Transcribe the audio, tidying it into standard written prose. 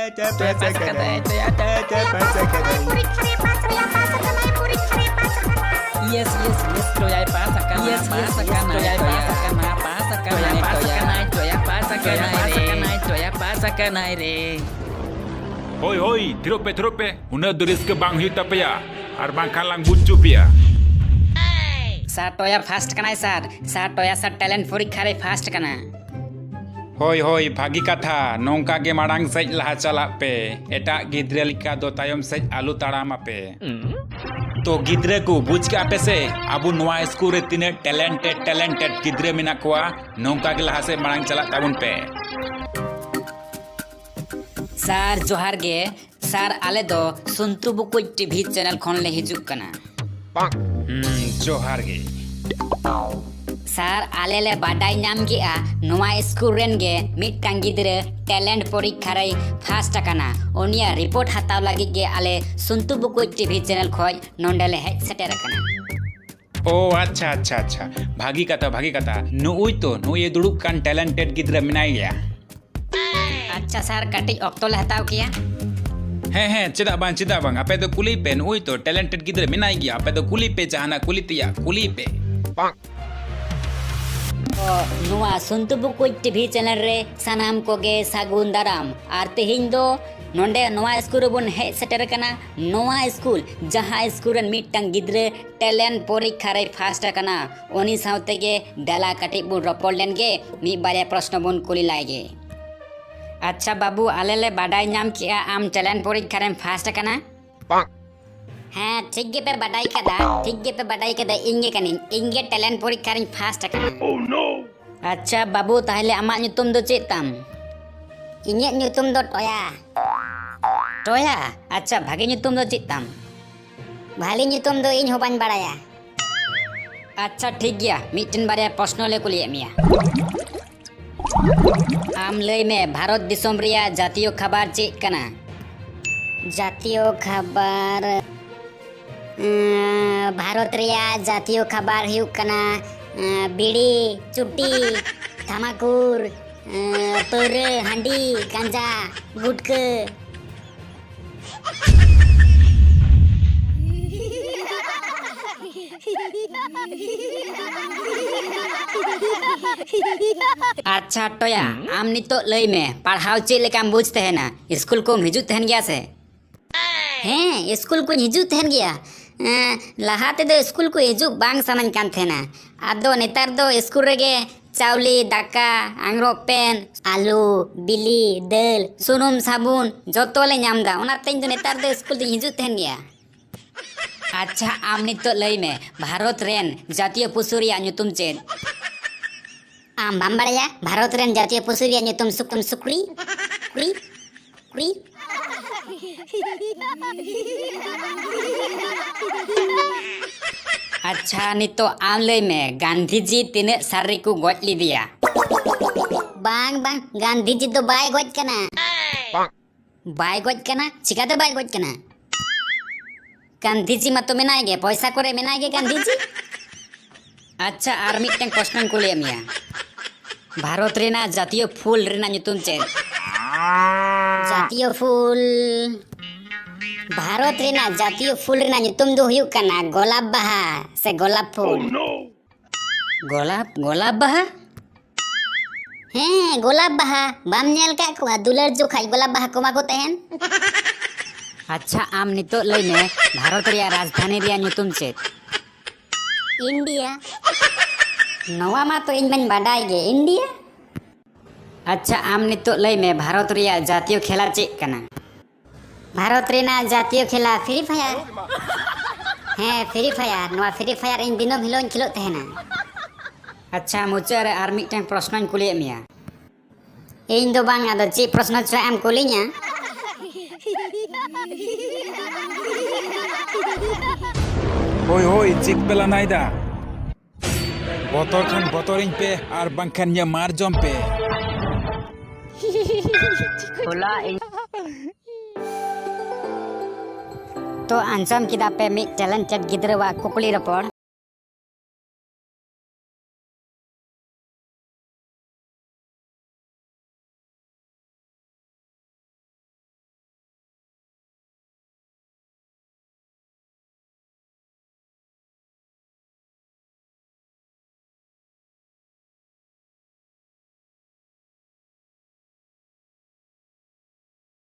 Yes, Toya pasakan. Yes, Toya pasakan aire. Hoi, trope. Una duris ke bang hiu tapaya. Ar bang kalang buncu pia. Sir Toya fast kana sir. Sir Toya sir talent porikha re fast kana. Hoi, bagi katha. Nongka ge marang sej laha chalak pe. Etak gidre lika do tayom sej alu tarama pe. तो गिद्रे को बुझ के आपे से अब नवा school रे तिने टैलेंटेड गिद्रे मिना कोआ नौका के लहा से मांग चला ताबुन पे सर जोहार गे सर आले दो सुनतु बुकुई टीवी चैनल खोन ले हिजुक कना जोहार गे सर आले ले बाडाई नाम गिया नवा स्कूल रेन गे मिटटांग गिद्रे टैलेंट परीक्षा रे फास्ट कना ओनिया रिपोर्ट हताव लगी गे आले सुनतु बुकुई टीवी चैनल खोय नोंडेले हेड सेटर कना ओ अच्छा भागी कथा नुई तो नुई दुड़ुब कान टैलेंटेड गिद्रे मिनाई गया अच्छा सर कटी ऑक्टो ले हताव किया हैं चिदा बांग आपे तो कुली पे नुई तो टैलेंटेड गिद्रे मिनाई गया आपे तो कुली पे जहाना कुली तिया कुली पे नुआ सुनतु बुकुई टीवी चैनल रे सनाम कोगे सागुन दाराम आर तेहिं दो नोंडे नोआ स्कूल बन हे सेटर कना नोआ स्कूल जहां स्कूल रन मिटटांग गिद्रे टैलेंट परीक्षा रे फास्ट कना ओनी सावते गे डाला कटि बु रपोल लेन गे मी बारे प्रश्न बन कुली लागे अच्छा बाबू आलेले बाडाई नाम किया आम टैलेंट परीक्षा रे फास्ट कना हाँ ठीक गे पे बाडाई कदा इंगे टैलेंट परीक्षा रे फास्ट कना ओह नो अच्छा बाबू ताहले आमा nyutum do चेक ताम इन्हें nyutum do टोया अच्छा भागे nyutum do चेक ताम भाली nyutum do इन होबान बाड़ाया अच्छा ठीक गया मिटन बारे प्रश्न ले कुलिए मिया आम लई में भारत दिसोम रिया जातीय खबर चेक कना जातीय खबर भारत रिया जातीय खबर हिउ कना बीड़ी चुट्टी थमाकुर पर हांडी गांजा गुटके अच्छा टोया आम नितो लई में पढ़ाओ चे लेकाम बुझते है ना स्कूल को हिजुत तहन गया से हैं स्कूल को हिजुत तहन गया लहाते दो स्कूल को हिजुक बांग सामान कान थे ना आदो नेतार दो स्कूल रेगे चावली दाका आंग्रो पेन आलू बिली दाल सुनुम साबुन जोतो ले नामदा ओना तेन दो नेतार दो स्कूल दो हिजुत तहन गया अच्छा आम नितो लई में भारत रेन जातीय पशु रिया nyutum चेद आम बामबाड़या भारत रेन जातीय पशु रिया nyutum सुकुरी कुरी अच्छा नितो आम लई में गांधी जी तीने सारी को गोज ली दिया बांग गांधी जी तो बाय गोज कना चिका तो बाय गोज कना गांधी जी मत मेनाएगे पैसा करे मेनाएगे गांधी जी अच्छा आर मिटन क्वेश्चन को ले मिया भारत रेना जातीय फूल रेना nyutum चेद जातीय फूल भारत रेना जातीय फूल रेना nyutum दो हुयु कना गोलाप बाहा से गोलाप फूल गोलाप बाहा हैं गोलाप बाहा बाम नेल का को दुलर जो खाई गोलाप बाहा कोमा को तहन अच्छा आम नितो लई में भारत रिया राजधानी रिया nyutum चेद इंडिया नवा मा तो इन बन बाडाई गे इंडिया अच्छा आम नितो लई में भारत रिया जातीय खेला चेक कना भारत रेना जातीय खेला फ्री फायर हैं फ्री फायर नवा फ्री फायर इन दिनो हिलोन खिलो तहना अच्छा मुचार आर मिटन प्रश्न कुलिए मिया इन दो बांग आदो चे प्रश्न छ आम कुलिया हई चिक पेला नाइदा बतोरिन पे आर बांखान या मार जम पे तो आंसम किदा पे मी टैलेंटेड गिद्रे वा कुकली रपड़